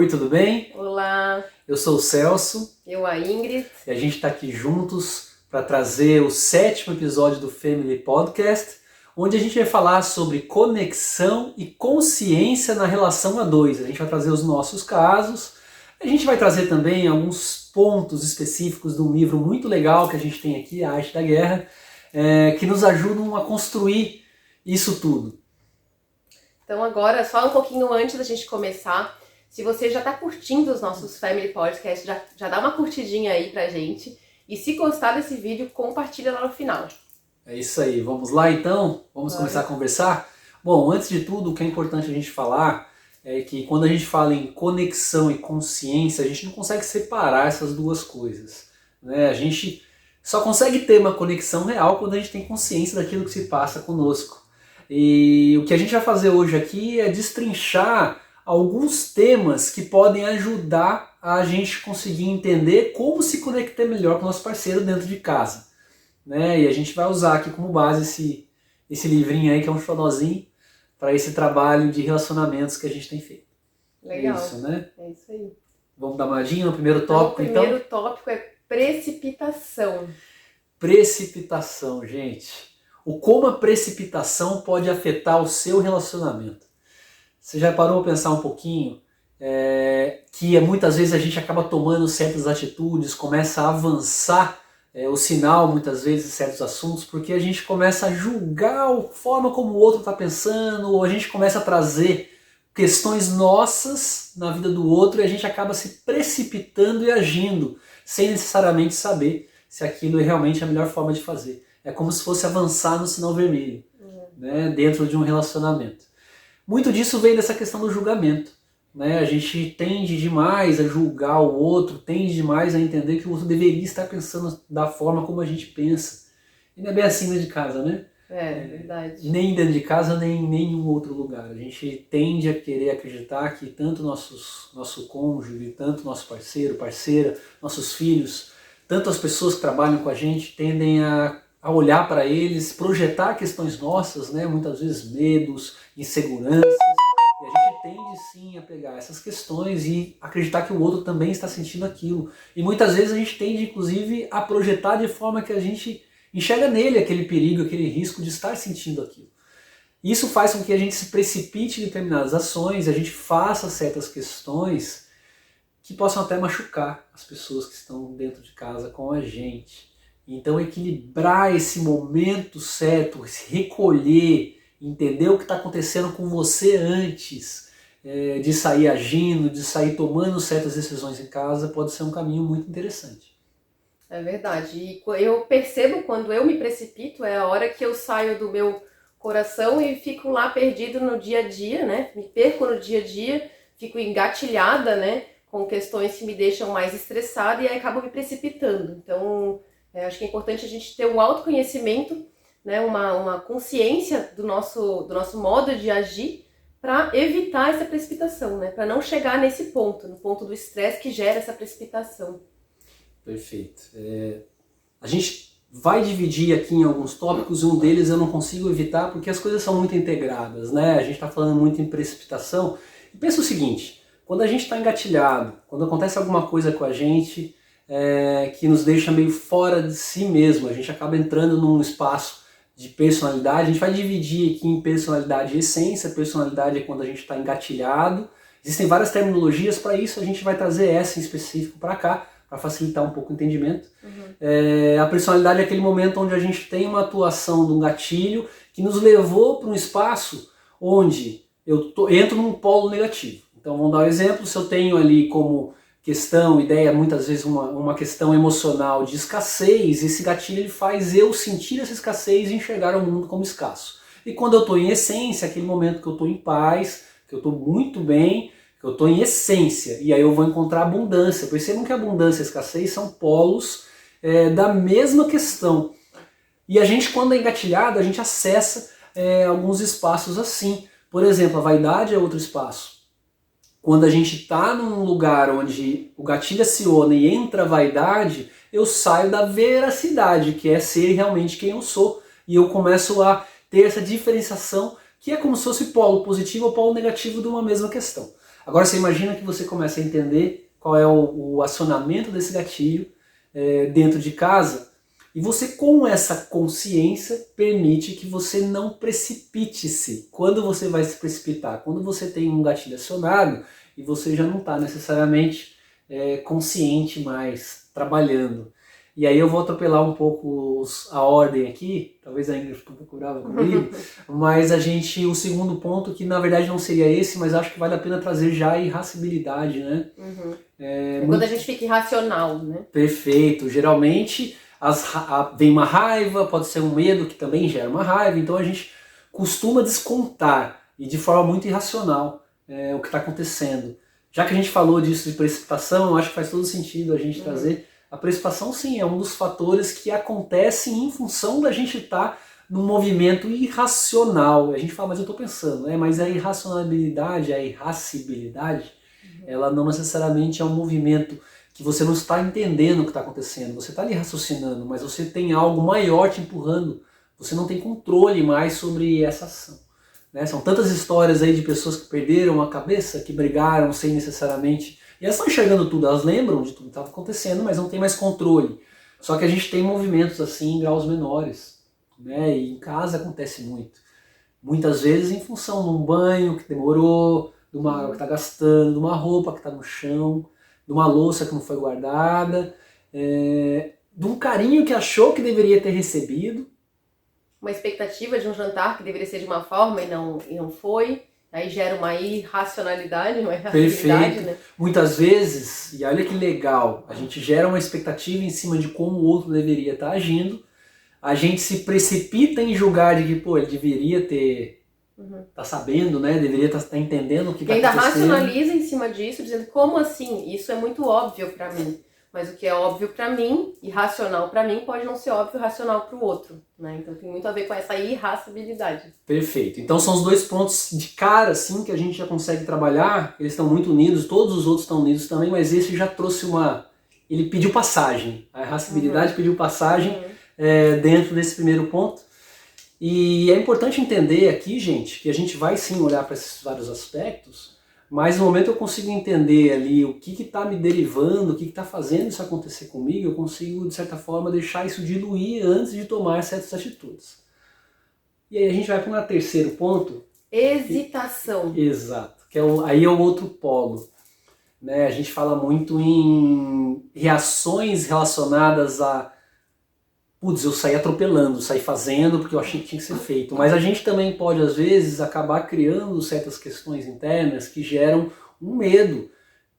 Oi, tudo bem? Olá, Eu sou o Celso eu a Ingrid. e a gente está aqui juntos para trazer o 7º episódio do Family Podcast, onde a gente vai falar sobre conexão e consciência na relação a dois. A gente vai trazer os nossos casos, a gente vai trazer também alguns pontos específicos de um livro muito legal que a gente tem aqui, A Arte da Guerra, que nos ajudam a construir isso tudo. Então agora, só um pouquinho antes da gente começar, se você já está curtindo os nossos Family Podcasts, já dá uma curtidinha aí pra gente. E se gostar desse vídeo, compartilha lá no final. É isso aí, vamos lá então? Vamos começar a conversar? Bom, antes de tudo, o que é importante a gente falar é que quando a gente fala em conexão e consciência, a gente não consegue separar essas duas coisas, né? A gente só consegue ter uma conexão real quando a gente tem consciência daquilo que se passa conosco. E o que a gente vai fazer hoje aqui é destrinchar alguns temas que podem ajudar a gente conseguir entender como se conectar melhor com o nosso parceiro dentro de casa, né? E a gente vai usar aqui como base esse livrinho aí, que é um xodózinho, para esse trabalho de relacionamentos que a gente tem feito. Legal. É isso, né? É isso aí. Vamos dar uma olhadinha no primeiro tópico, então? O primeiro tópico é precipitação. Precipitação, gente. Como a precipitação pode afetar o seu relacionamento. Você já parou para pensar um pouquinho que muitas vezes a gente acaba tomando certas atitudes, começa a avançar o sinal muitas vezes em certos assuntos, porque a gente começa a julgar a forma como o outro está pensando, ou a gente começa a trazer questões nossas na vida do outro e a gente acaba se precipitando e agindo, sem necessariamente saber se aquilo é realmente a melhor forma de fazer. É como se fosse avançar no sinal vermelho, né, dentro de um relacionamento. Muito disso vem dessa questão do julgamento, né? A gente tende demais a julgar o outro, tende demais a entender que o outro deveria estar pensando da forma como a gente pensa. E não é bem assim dentro de casa, né? É verdade. Nem dentro de casa, nem em nenhum outro lugar. A gente tende a querer acreditar que tanto nosso cônjuge, tanto nosso parceiro, parceira, nossos filhos, tanto as pessoas que trabalham com a gente tendem a olhar para eles, projetar questões nossas, né? Muitas vezes medos, inseguranças, e a gente tende sim a pegar essas questões e acreditar que o outro também está sentindo aquilo. E muitas vezes a gente tende inclusive a projetar de forma que a gente enxerga nele aquele perigo, aquele risco de estar sentindo aquilo. Isso faz com que a gente se precipite em determinadas ações, a gente faça certas questões que possam até machucar as pessoas que estão dentro de casa com a gente. Então equilibrar esse momento certo, se recolher, entender o que está acontecendo com você antes de sair agindo, de sair tomando certas decisões em casa, pode ser um caminho muito interessante. É verdade. E eu percebo quando eu me precipito, é a hora que eu saio do meu coração e fico lá perdido no dia a dia, né? Me perco no dia a dia, fico engatilhada, né? Com questões que me deixam mais estressada e aí acabo me precipitando. Então, acho que é importante a gente ter um autoconhecimento, né, uma consciência do nosso modo de agir para evitar essa precipitação, né, para não chegar nesse ponto, no ponto do estresse que gera essa precipitação. Perfeito. A gente vai dividir aqui em alguns tópicos, e um deles eu não consigo evitar porque as coisas são muito integradas, né? A gente está falando muito em precipitação. E pensa o seguinte, quando a gente está engatilhado, quando acontece alguma coisa com a gente que nos deixa meio fora de si mesmo, a gente acaba entrando num espaço de personalidade. A gente vai dividir aqui em personalidade e essência. Personalidade é quando a gente está engatilhado. Existem várias terminologias para isso, a gente vai trazer essa em específico para cá, para facilitar um pouco o entendimento. A personalidade é aquele momento onde a gente tem uma atuação de um gatilho que nos levou para um espaço onde eu entro num polo negativo. Então vamos dar um exemplo, se eu tenho ali como questão, ideia, muitas vezes uma questão emocional de escassez, esse gatilho ele faz eu sentir essa escassez e enxergar o mundo como escasso. E quando eu estou em essência, aquele momento que eu estou em paz, que eu estou muito bem, que eu estou em essência, e aí eu vou encontrar abundância. Percebam que abundância e escassez são polos da mesma questão. E a gente, quando é engatilhado, a gente acessa alguns espaços assim. Por exemplo, a vaidade é outro espaço. Quando a gente está num lugar onde o gatilho aciona e entra a vaidade, eu saio da veracidade, que é ser realmente quem eu sou. E eu começo a ter essa diferenciação, que é como se fosse polo positivo ou polo negativo de uma mesma questão. Agora você imagina que você começa a entender qual é o acionamento desse gatilho dentro de casa, e você, com essa consciência, permite que você não precipite-se. Quando você vai se precipitar? Quando você tem um gatilho acionado e você já não está necessariamente consciente mais, trabalhando. E aí eu vou atropelar um pouco a ordem aqui, talvez a Ingrid ficou um pouco brava comigo, mas o segundo ponto, que na verdade não seria esse, mas acho que vale a pena trazer já a irascibilidade, né? Quando a gente fica irracional, né? Perfeito. Geralmente vem uma raiva, pode ser um medo que também gera uma raiva, então a gente costuma descontar, e de forma muito irracional, o que está acontecendo. Já que a gente falou disso de precipitação, eu acho que faz todo sentido a gente trazer. A precipitação, sim, é um dos fatores que acontecem em função da gente estar num movimento irracional. A gente fala, mas eu estou pensando, né? Mas a irracionalidade, a irascibilidade, ela não necessariamente é um movimento que você não está entendendo o que está acontecendo. Você está ali raciocinando, mas você tem algo maior te empurrando. Você não tem controle mais sobre essa ação. Né? São tantas histórias aí de pessoas que perderam a cabeça, que brigaram sem necessariamente... E elas estão enxergando tudo, elas lembram de tudo que estava acontecendo, mas não tem mais controle. Só que a gente tem movimentos assim em graus menores. Né? E em casa acontece muito. Muitas vezes em função de um banho que demorou, de uma água que está gastando, de uma roupa que está no chão, de uma louça que não foi guardada, de um carinho que achou que deveria ter recebido. Uma expectativa de um jantar que deveria ser de uma forma e não foi. Aí gera uma irracionalidade, uma irracionalidade, Perfeito. né? Muitas vezes, e olha que legal, a gente gera uma expectativa em cima de como o outro deveria estar agindo, a gente se precipita em julgar de que, pô, ele deveria ter... tá sabendo, né? Deveria estar entendendo o que está acontecendo. Ainda racionaliza em cima disso, dizendo, como assim? Isso é muito óbvio para mim. Mas o que é óbvio para mim e racional para mim pode não ser óbvio e racional para o outro, né? Então tem muito a ver com essa irascibilidade. Perfeito. Então são os dois pontos de cara, assim, que a gente já consegue trabalhar. Eles estão muito unidos, todos os outros estão unidos também, mas esse já trouxe ele pediu passagem. A irascibilidade pediu passagem dentro desse primeiro ponto. E é importante entender aqui, gente, que a gente vai sim olhar para esses vários aspectos, mas no momento eu consigo entender ali o que está me derivando, o que está fazendo isso acontecer comigo, eu consigo, de certa forma, deixar isso diluir antes de tomar certas atitudes. E aí a gente vai para um terceiro ponto. Hesitação. Exato, que aí é o outro polo. Né? A gente fala muito em reações relacionadas a putz, eu saí atropelando, saí fazendo porque eu achei que tinha que ser feito. Mas a gente também pode, às vezes, acabar criando certas questões internas que geram um medo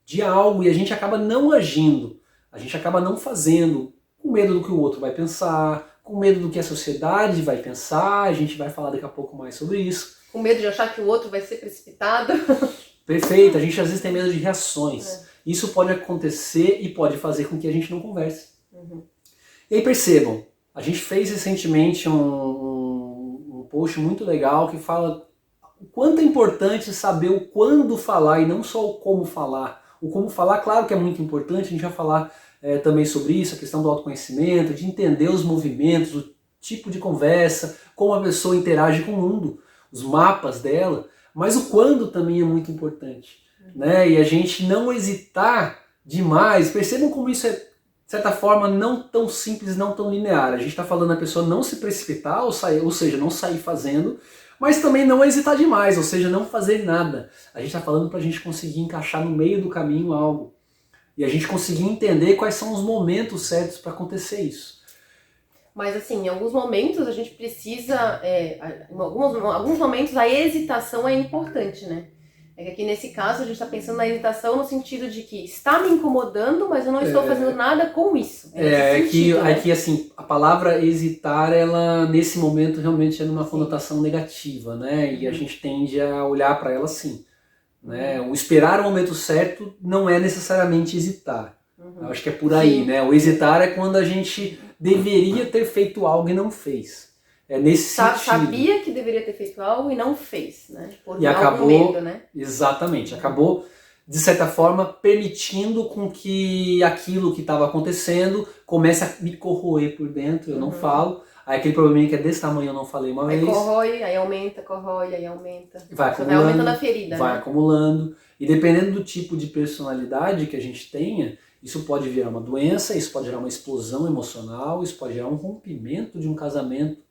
de algo e a gente acaba não agindo, a gente acaba não fazendo, com medo do que o outro vai pensar, com medo do que a sociedade vai pensar, a gente vai falar daqui a pouco mais sobre isso. Com medo de achar que o outro vai ser precipitado. Perfeito, a gente às vezes tem medo de reações. Isso pode acontecer e pode fazer com que a gente não converse. E aí percebam, a gente fez recentemente um post muito legal que fala o quanto é importante saber o quando falar e não só o como falar. O como falar, claro que é muito importante, a gente vai falar também sobre isso, a questão do autoconhecimento, de entender os movimentos, o tipo de conversa, como a pessoa interage com o mundo, os mapas dela, mas o quando também é muito importante. Né? E a gente não hesitar demais, percebam como isso é, de certa forma, não tão simples, não tão linear. A gente está falando a pessoa não se precipitar, ou seja, não sair fazendo, mas também não hesitar demais, ou seja, não fazer nada. A gente está falando para a gente conseguir encaixar no meio do caminho algo. E a gente conseguir entender quais são os momentos certos para acontecer isso. Mas assim, em alguns momentos a gente precisa, em alguns momentos a hesitação é importante, né? É que aqui nesse caso a gente está pensando na hesitação no sentido de que está me incomodando, mas eu não estou fazendo nada com isso. Aqui assim, a palavra hesitar, ela nesse momento realmente é numa conotação negativa, né? E a gente tende a olhar para ela assim. Né? O esperar o momento certo não é necessariamente hesitar. Eu acho que é por aí, né? O hesitar é quando a gente deveria ter feito algo e não fez. É nesse sentido. Sabia que deveria ter feito algo e não fez, né? E acabou, medo, né? Exatamente, acabou, de certa forma, permitindo com que aquilo que estava acontecendo comece a me corroer por dentro, eu não falo. aí aquele probleminha que é desse tamanho eu não falei uma Aí vez. corrói, aí aumenta, corrói, aí aumenta. Vai Só acumulando, vai aumentando a ferida, vai né? acumulando. E dependendo do tipo de personalidade que a gente tenha, isso pode virar uma doença, isso pode gerar uma explosão emocional, isso pode gerar um rompimento de um casamento,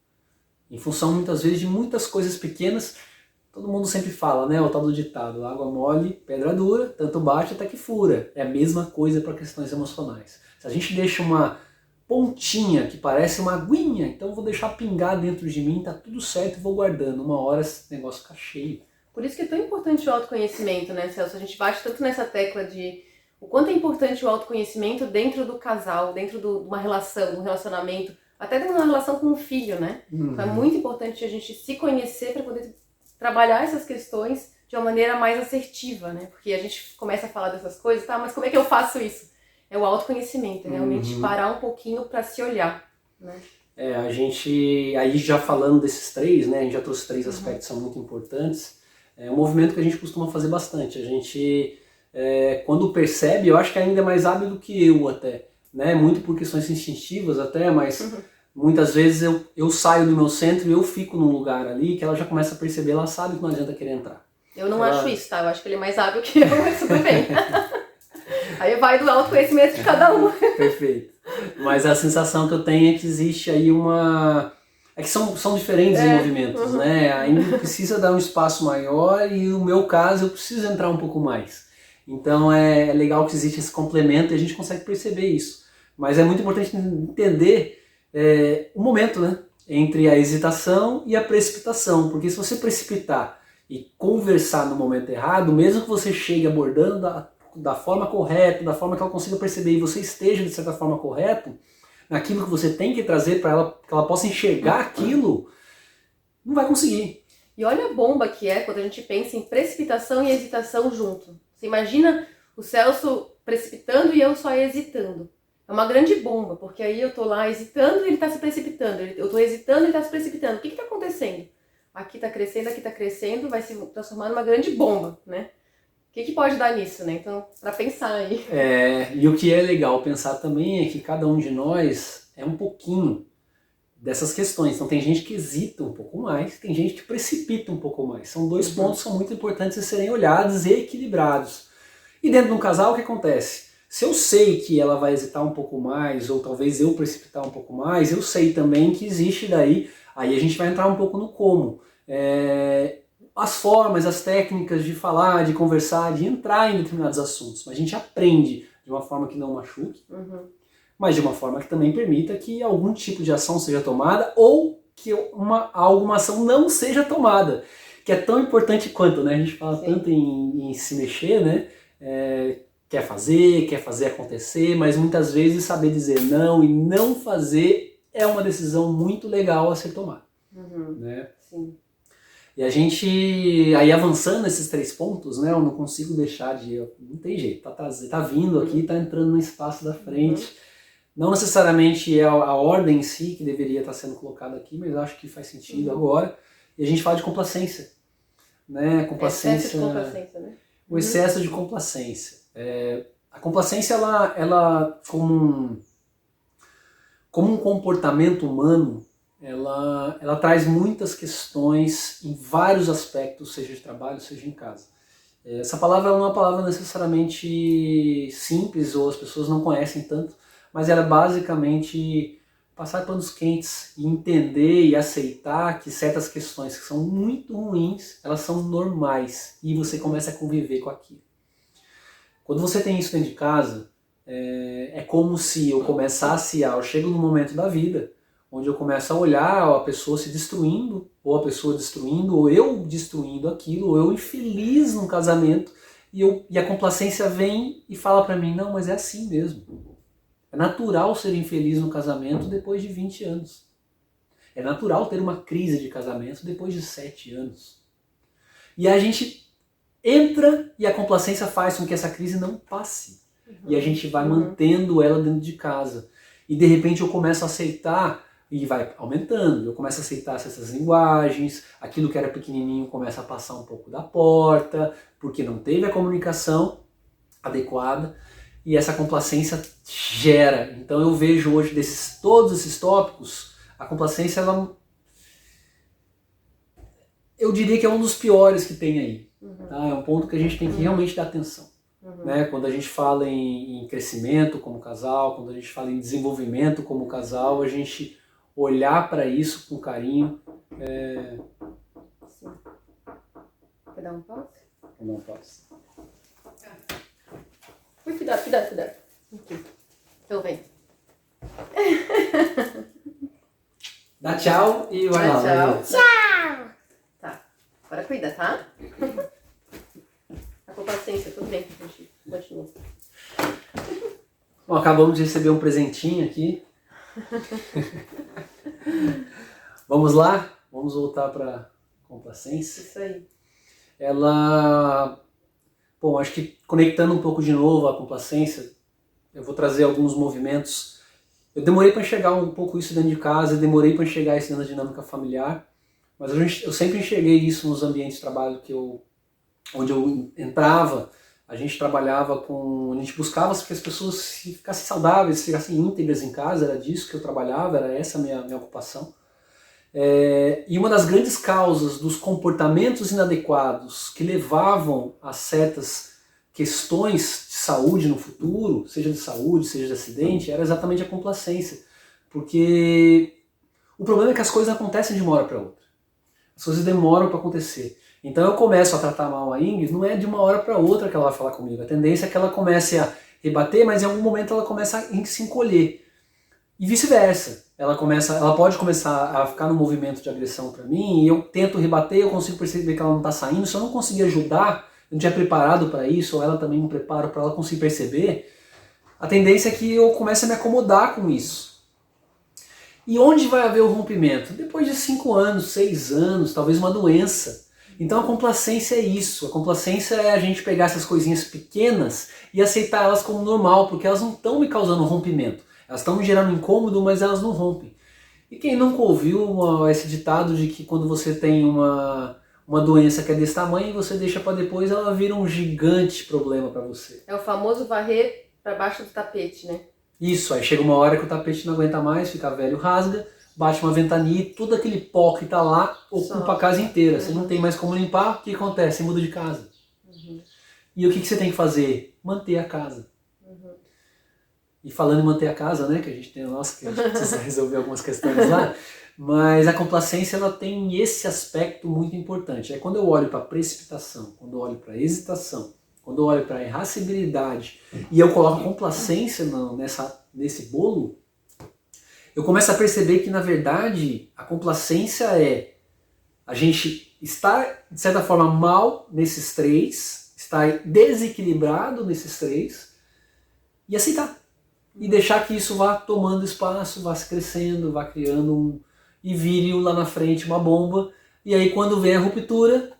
em função muitas vezes de muitas coisas pequenas. Todo mundo sempre fala, né, o tal do ditado, água mole, pedra dura, tanto bate até que fura. É a mesma coisa para questões emocionais. Se a gente deixa uma pontinha que parece uma aguinha, então eu vou deixar pingar dentro de mim, tá tudo certo e vou guardando. Uma hora esse negócio fica cheio. Por isso que é tão importante o autoconhecimento, né, Celso? A gente bate tanto nessa tecla de o quanto é importante o autoconhecimento dentro do casal, dentro de uma relação, de um relacionamento, até de uma relação com um filho, né? Então é muito importante a gente se conhecer para poder trabalhar essas questões de uma maneira mais assertiva, né? Porque a gente começa a falar dessas coisas, tá, mas como é que eu faço isso? É o autoconhecimento, é realmente parar um pouquinho para se olhar, né? A gente, aí já falando desses três, né, a gente já trouxe três aspectos que são muito importantes, é um movimento que a gente costuma fazer bastante. A gente, quando percebe, eu acho que ainda é mais hábil do que eu até, né, muito por questões instintivas até, mas muitas vezes eu saio do meu centro e eu fico num lugar ali que ela já começa a perceber, ela sabe que não adianta querer entrar. Eu não acho isso, tá? Eu acho que ele é mais hábil que eu, mas tudo bem. Aí vai do autoconhecimento de cada um. Perfeito. Mas a sensação que eu tenho é que existe aí uma... É que são diferentes movimentos, né? Ainda precisa dar um espaço maior e no meu caso eu preciso entrar um pouco mais. Então é legal que existe esse complemento e a gente consegue perceber isso. Mas é muito importante entender o momento, né? Entre a hesitação e a precipitação. Porque se você precipitar e conversar no momento errado, mesmo que você chegue abordando da forma correta, da forma que ela consiga perceber e você esteja de certa forma correto, naquilo que você tem que trazer para ela, que ela possa enxergar aquilo, não vai conseguir. E olha a bomba que é quando a gente pensa em precipitação e hesitação junto. Você imagina o Celso precipitando e eu só hesitando. É uma grande bomba, porque aí eu tô lá hesitando e ele tá se precipitando. Eu tô hesitando e ele tá se precipitando. O que que tá acontecendo? Aqui tá crescendo, vai se transformar numa grande bomba, né? O que pode dar nisso, né? Então, para pensar aí. E o que é legal pensar também é que cada um de nós é um pouquinho dessas questões. Então tem gente que hesita um pouco mais, tem gente que precipita um pouco mais. São dois pontos que são muito importantes de serem olhados e equilibrados. E dentro de um casal, o que acontece? Se eu sei que ela vai hesitar um pouco mais, ou talvez eu precipitar um pouco mais, eu sei também que existe daí, aí a gente vai entrar um pouco no como. As formas, as técnicas de falar, de conversar, de entrar em determinados assuntos. Mas a gente aprende de uma forma que não machuque, mas de uma forma que também permita que algum tipo de ação seja tomada ou que alguma ação não seja tomada. Que é tão importante quanto, né? A gente fala tanto em se mexer, né? Quer fazer acontecer, mas muitas vezes saber dizer não e não fazer é uma decisão muito legal a ser tomada. Né? Sim. E a gente, aí avançando nesses três pontos, né, eu não consigo deixar de... Não tem jeito, tá vindo aqui, tá entrando no espaço da frente. Não necessariamente é a ordem em si que deveria estar sendo colocada aqui, mas acho que faz sentido agora. E a gente fala de complacência. Né? Excesso de complacência, né? O excesso de complacência. A complacência, ela como um comportamento humano, ela traz muitas questões em vários aspectos, seja de trabalho, seja em casa. Essa palavra não é uma palavra necessariamente simples, ou as pessoas não conhecem tanto, mas ela é basicamente passar panos quentes e entender e aceitar que certas questões que são muito ruins, elas são normais, e você começa a conviver com aquilo. Quando você tem isso dentro de casa, é como se eu começasse eu chego num momento da vida onde eu começo a olhar a pessoa se destruindo, ou a pessoa destruindo, ou eu destruindo aquilo, ou eu infeliz num casamento, e a complacência vem e fala pra mim, não, mas é assim mesmo. É natural ser infeliz no casamento depois de 20 anos. É natural ter uma crise de casamento depois de 7 anos. E a gente entra e a complacência faz com que essa crise não passe. E a gente vai mantendo ela dentro de casa. E de repente eu começo a aceitar, e vai aumentando, eu começo a aceitar essas linguagens, aquilo que era pequenininho começa a passar um pouco da porta, porque não teve a comunicação adequada, e essa complacência gera. Então eu vejo hoje todos esses tópicos, A complacência, eu diria que é um dos piores que tem aí. Tá? É um ponto que a gente tem que realmente dar atenção. Né? Quando a gente fala em crescimento como casal, quando a gente fala em desenvolvimento como casal, a gente olhar para isso com carinho. Sim. Quer dar um pause? Vou dar um pause. Ui, cuidado. Aqui. Então vem. Dá tchau e vai lá. Tchau. Tchau! Tá. Agora cuida, tá? Com paciência, tudo bem, gente. Continua. Bom, acabamos de receber um presentinho aqui. Vamos lá? Vamos voltar para complacência. Isso aí. Bom, acho que conectando um pouco de novo a complacência, eu vou trazer alguns movimentos. Eu demorei para enxergar um pouco isso dentro de casa, eu demorei para enxergar isso dentro da dinâmica familiar, mas eu sempre enxerguei isso nos ambientes de trabalho onde eu entrava. A gente trabalhava a gente buscava que as pessoas ficassem saudáveis, ficassem íntegras em casa, era disso que eu trabalhava, era essa a minha ocupação. E uma das grandes causas dos comportamentos inadequados que levavam a certas questões de saúde no futuro, seja de saúde, seja de acidente, era exatamente a complacência. Porque o problema é que as coisas acontecem de uma hora para outra. As coisas demoram para acontecer. Então eu começo a tratar mal a Ingrid, não é de uma hora para outra que ela vai falar comigo. A tendência é que ela comece a rebater, mas em algum momento ela começa a se encolher. E vice-versa. Ela pode começar a ficar no movimento de agressão para mim, e eu tento rebater, eu consigo perceber que ela não está saindo. Se eu não conseguir ajudar, eu não tinha preparado para isso, ou ela também me prepara para ela conseguir perceber, a tendência é que eu comece a me acomodar com isso. E onde vai haver o rompimento? Depois de 5 anos, 6 anos, talvez uma doença. Então a complacência é isso. A complacência é a gente pegar essas coisinhas pequenas e aceitar elas como normal, porque elas não estão me causando rompimento. Elas estão me gerando incômodo, mas elas não rompem. E quem nunca ouviu esse ditado de que quando você tem uma doença que é desse tamanho e você deixa para depois, ela vira um gigante problema para você. É o famoso varrer para baixo do tapete, né? Isso, aí chega uma hora que o tapete não aguenta mais, fica velho, rasga, bate uma ventania e todo aquele pó que tá lá ocupa a casa inteira. Você não tem mais como limpar, o que acontece? Você muda de casa. E o que você tem que fazer? Manter a casa. E falando em manter a casa, né, que a gente precisa resolver algumas questões lá, mas a complacência ela tem esse aspecto muito importante. É quando eu olho para a precipitação, quando eu olho para a hesitação, quando eu olho para a irascibilidade e eu coloco complacência nesse bolo, eu começo a perceber que, na verdade, a complacência é a gente estar, de certa forma, mal nesses três, estar desequilibrado nesses três e aceitar. E deixar que isso vá tomando espaço, vá se crescendo, vá criando e vire lá na frente uma bomba. E aí quando vem a ruptura,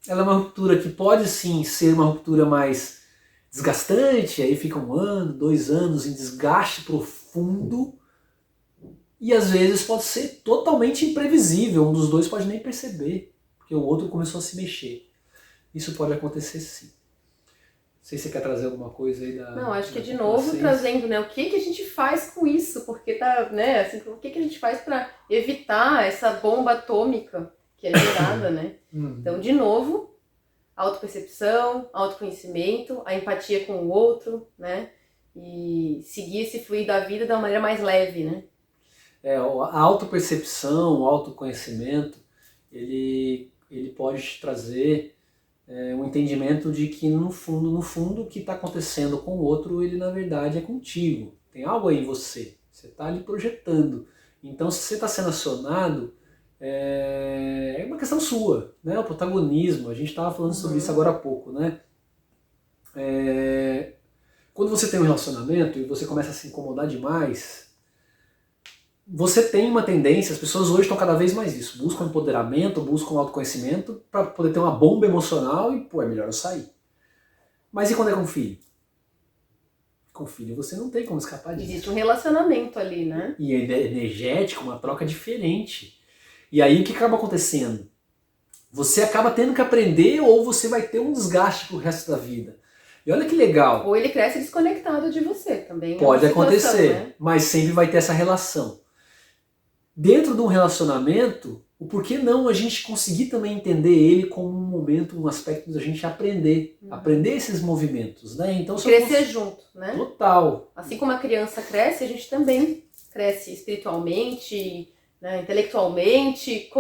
ela é uma ruptura que pode sim ser uma ruptura mais desgastante, aí fica 1 ano, 2 anos em desgaste profundo. E às vezes pode ser totalmente imprevisível, um dos dois pode nem perceber, porque o outro começou a se mexer. Isso pode acontecer sim. Não sei se você quer trazer alguma coisa aí da... Não, acho que de novo trazendo, né, o que a gente faz com isso, porque tá, né, assim, o que a gente faz para evitar essa bomba atômica que é gerada, né? Então, de novo, autopercepção, autoconhecimento, a empatia com o outro, né? E seguir esse fluir da vida de uma maneira mais leve, né? A autopercepção, o autoconhecimento, ele pode te trazer um entendimento de que no fundo, o que está acontecendo com o outro, ele na verdade é contigo. Tem algo aí em você, você está ali projetando. Então se você está sendo acionado, é uma questão sua, né? O protagonismo, a gente estava falando sobre isso agora há pouco, né? Quando você tem um relacionamento e você começa a se incomodar demais, você tem uma tendência, as pessoas hoje estão cada vez mais isso, buscam empoderamento, buscam autoconhecimento para poder ter uma bomba emocional e, pô, é melhor eu sair. Mas e quando é com filho? Com filho você não tem como escapar disso. Existe um relacionamento ali, né? E é energético, uma troca diferente. E aí o que acaba acontecendo? Você acaba tendo que aprender ou você vai ter um desgaste pro resto da vida. E olha que legal. Ou ele cresce desconectado de você também. Pode acontecer, né? mas sempre vai ter essa relação. dentro de um relacionamento, o porquê não a gente conseguir também entender ele como um momento, um aspecto da gente aprender, aprender esses movimentos, né? Então, crescer junto, né? Total. Assim como a criança cresce, a gente também cresce espiritualmente, né, intelectualmente,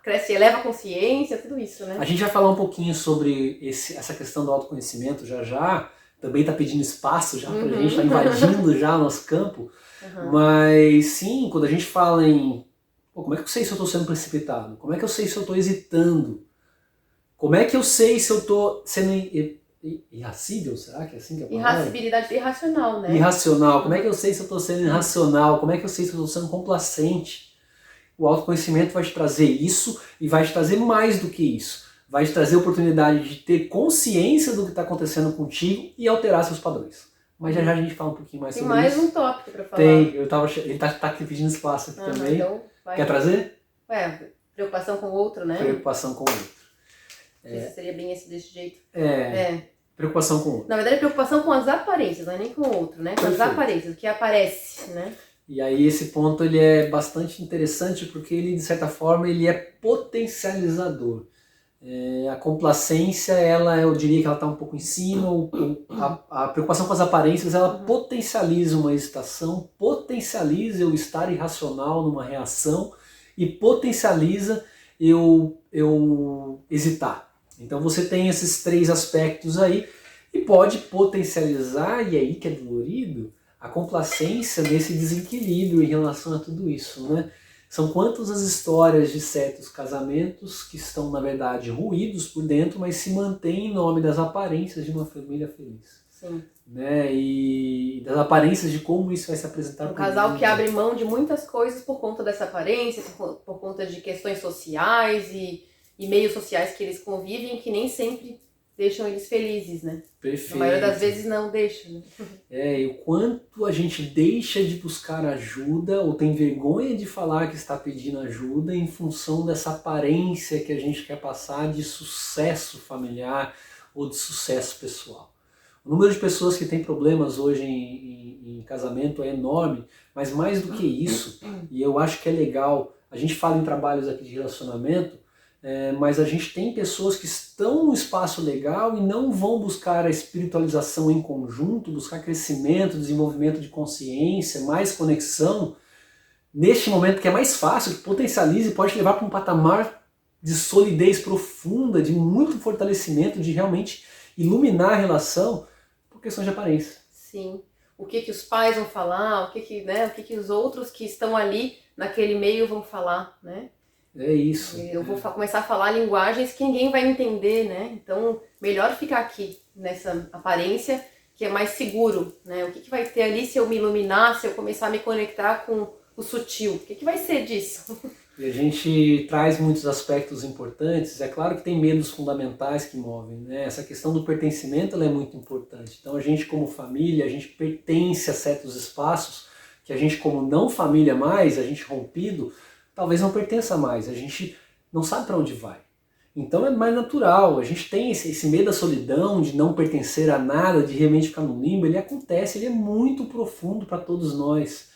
cresce, eleva a consciência, tudo isso, né? A gente vai falar um pouquinho sobre essa questão do autoconhecimento já. Também está pedindo espaço já pra gente, está invadindo já o nosso campo. Mas sim, quando a gente fala em como é que eu sei se eu estou sendo precipitado? Como é que eu sei se eu estou hesitando? Como é que eu sei se eu estou sendo irracível? Será que é assim que é a palavra? Irracibilidade, irracional, né? Irracional. Como é que eu sei se eu estou sendo irracional? Como é que eu sei se eu estou sendo complacente? O autoconhecimento vai te trazer isso e vai te trazer mais do que isso. Vai te trazer a oportunidade de ter consciência do que está acontecendo contigo e alterar seus padrões. Mas já a gente fala um pouquinho mais sobre isso. Tem mais um tópico para falar. Tem, ele tá aqui pedindo espaço aqui também. Então vai. Quer trazer? Preocupação com o outro, né? Preocupação com o outro. Seria bem desse jeito. Preocupação com o outro. Na verdade, preocupação com as aparências, não é nem com o outro, né? Com as aparências, o que aparece, né? E aí esse ponto ele é bastante interessante porque ele, de certa forma, ele é potencializador. A complacência, eu diria que ela está um pouco em cima, a preocupação com as aparências, ela potencializa uma hesitação, potencializa eu estar irracional numa reação e potencializa eu hesitar. Então você tem esses três aspectos aí e pode potencializar, e aí que é dolorido, a complacência desse desequilíbrio em relação a tudo isso, né? São quantas as histórias de certos casamentos que estão, na verdade, ruídos por dentro, mas se mantêm em nome das aparências de uma família feliz. Sim. Né? E das aparências de como isso vai se apresentar. Um casal que abre mão de muitas coisas por conta dessa aparência, por conta de questões sociais e meios sociais que eles convivem, que nem sempre deixam eles felizes, né? Perfeito. A maioria das vezes não deixa, né? E o quanto a gente deixa de buscar ajuda ou tem vergonha de falar que está pedindo ajuda em função dessa aparência que a gente quer passar de sucesso familiar ou de sucesso pessoal. O número de pessoas que tem problemas hoje em casamento é enorme, mas mais do que isso, e eu acho que é legal, a gente fala em trabalhos aqui de relacionamento, mas a gente tem pessoas que estão no espaço legal e não vão buscar a espiritualização em conjunto, buscar crescimento, desenvolvimento de consciência, mais conexão, neste momento que é mais fácil, que potencializa e pode levar para um patamar de solidez profunda, de muito fortalecimento, de realmente iluminar a relação por questões de aparência. Sim. O que os pais vão falar, o que os outros que estão ali naquele meio vão falar, né? É isso. Eu vou começar a falar linguagens que ninguém vai entender, né? Então, melhor ficar aqui, nessa aparência, que é mais seguro, né? O que vai ter ali se eu me iluminar, se eu começar a me conectar com o sutil? O que vai ser disso? E a gente traz muitos aspectos importantes. É claro que tem medos fundamentais que movem, né? Essa questão do pertencimento ela é muito importante. Então, a gente como família, a gente pertence a certos espaços que a gente como não família mais, a gente rompido, talvez não pertença mais, a gente não sabe para onde vai. Então é mais natural, a gente tem esse medo da solidão, de não pertencer a nada, de realmente ficar no limbo, ele acontece, ele é muito profundo para todos nós.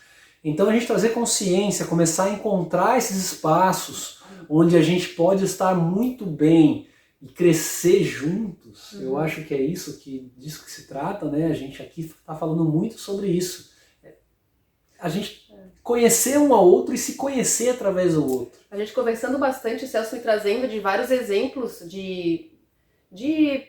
Então a gente trazer consciência, começar a encontrar esses espaços onde a gente pode estar muito bem e crescer juntos, eu acho que é disso que se trata, né? A gente aqui está falando muito sobre isso. A gente conhecer um ao outro e se conhecer através do outro. A gente conversando bastante, o Celso me trazendo de vários exemplos de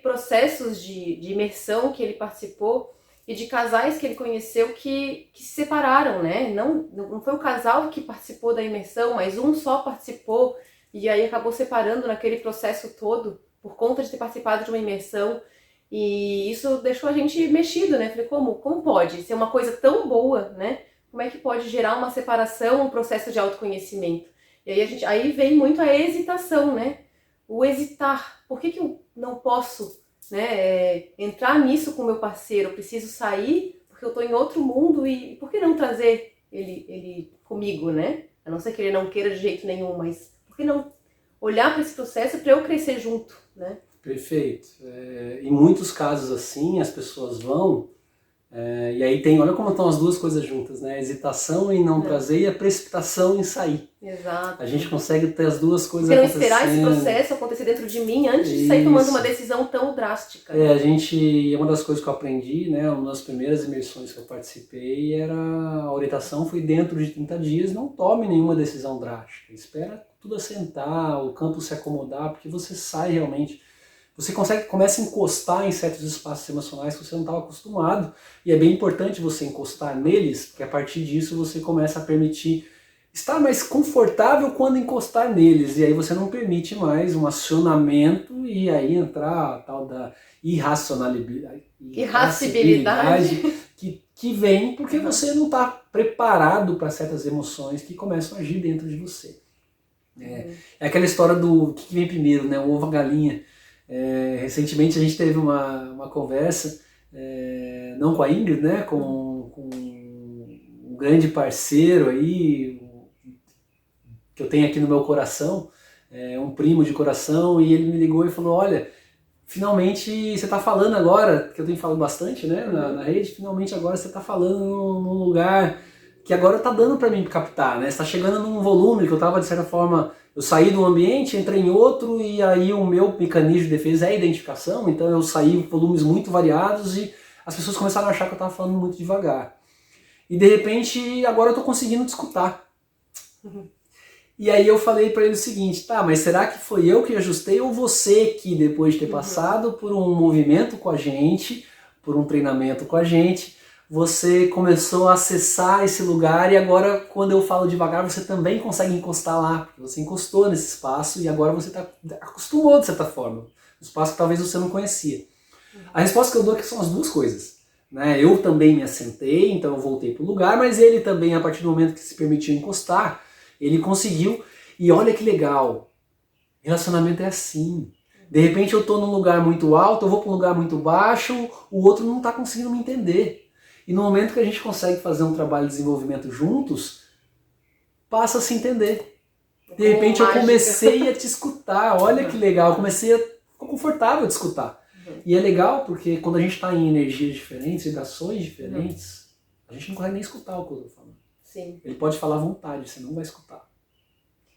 processos de imersão que ele participou e de casais que ele conheceu que se separaram, né? Não foi o casal que participou da imersão, mas um só participou e aí acabou separando naquele processo todo por conta de ter participado de uma imersão. E isso deixou a gente mexido, né? Falei, como pode ser uma coisa tão boa, né? Como é que pode gerar uma separação, um processo de autoconhecimento? E aí vem muito a hesitação, né? O hesitar. Por que eu não posso, né, entrar nisso com o meu parceiro? Eu preciso sair porque eu estou em outro mundo e por que não trazer ele comigo, né? A não ser que ele não queira de jeito nenhum, mas por que não olhar para esse processo para eu crescer junto, né? Perfeito. Em muitos casos assim, as pessoas vão E aí olha como estão as duas coisas juntas, né? A hesitação em não trazer e a precipitação em sair. Exato. A gente consegue ter as duas coisas Porque não acontecendo. esperar esse processo acontecer dentro de mim antes de sair tomando uma decisão tão drástica. Uma das coisas que eu aprendi, né? Uma das primeiras imersões que eu participei era a orientação foi dentro de 30 dias, não tome nenhuma decisão drástica. Espera tudo assentar, o campo se acomodar, porque você sai realmente. Você começa a encostar em certos espaços emocionais que você não estava acostumado. E é bem importante você encostar neles, porque a partir disso você começa a permitir estar mais confortável quando encostar neles. E aí você não permite mais um acionamento e aí entrar a tal da irracionalidade que vem porque você não está preparado para certas emoções que começam a agir dentro de você. É aquela história do que vem primeiro, né? O ovo, a galinha. Recentemente a gente teve uma conversa, não com a Ingrid, né, com um grande parceiro aí, que eu tenho aqui no meu coração, um primo de coração, e ele me ligou e falou, olha, finalmente você está falando agora, que eu tenho falado bastante, né, na rede, finalmente agora você está falando num lugar que agora está dando para mim captar, né, você está chegando num volume que eu estava, de certa forma, eu saí de um ambiente, entrei em outro, e aí o meu mecanismo de defesa é a identificação, então eu saí em volumes muito variados e as pessoas começaram a achar que eu estava falando muito devagar. E de repente, agora eu estou conseguindo te escutar. E aí eu falei para ele o seguinte, tá, mas será que foi eu que ajustei ou você que, depois de ter passado por um movimento com a gente, por um treinamento com a gente, você começou a acessar esse lugar e agora, quando eu falo devagar, você também consegue encostar lá, porque você encostou nesse espaço e agora você acostumou de certa forma, um espaço que talvez você não conhecia. A resposta que eu dou é que são as duas coisas. Né? Eu também me assentei, então eu voltei para o lugar, mas ele também, a partir do momento que se permitiu encostar, ele conseguiu. E olha que legal, relacionamento é assim. De repente eu estou num lugar muito alto, eu vou para um lugar muito baixo, o outro não está conseguindo me entender. E no momento que a gente consegue fazer um trabalho de desenvolvimento juntos, passa a se entender. De repente eu comecei a te escutar, olha que legal, comecei a ficar confortável de escutar. E é legal porque quando a gente está em energias diferentes, vibrações diferentes, a gente não consegue nem escutar o que eu estou falando. Sim. Ele pode falar à vontade, você não vai escutar.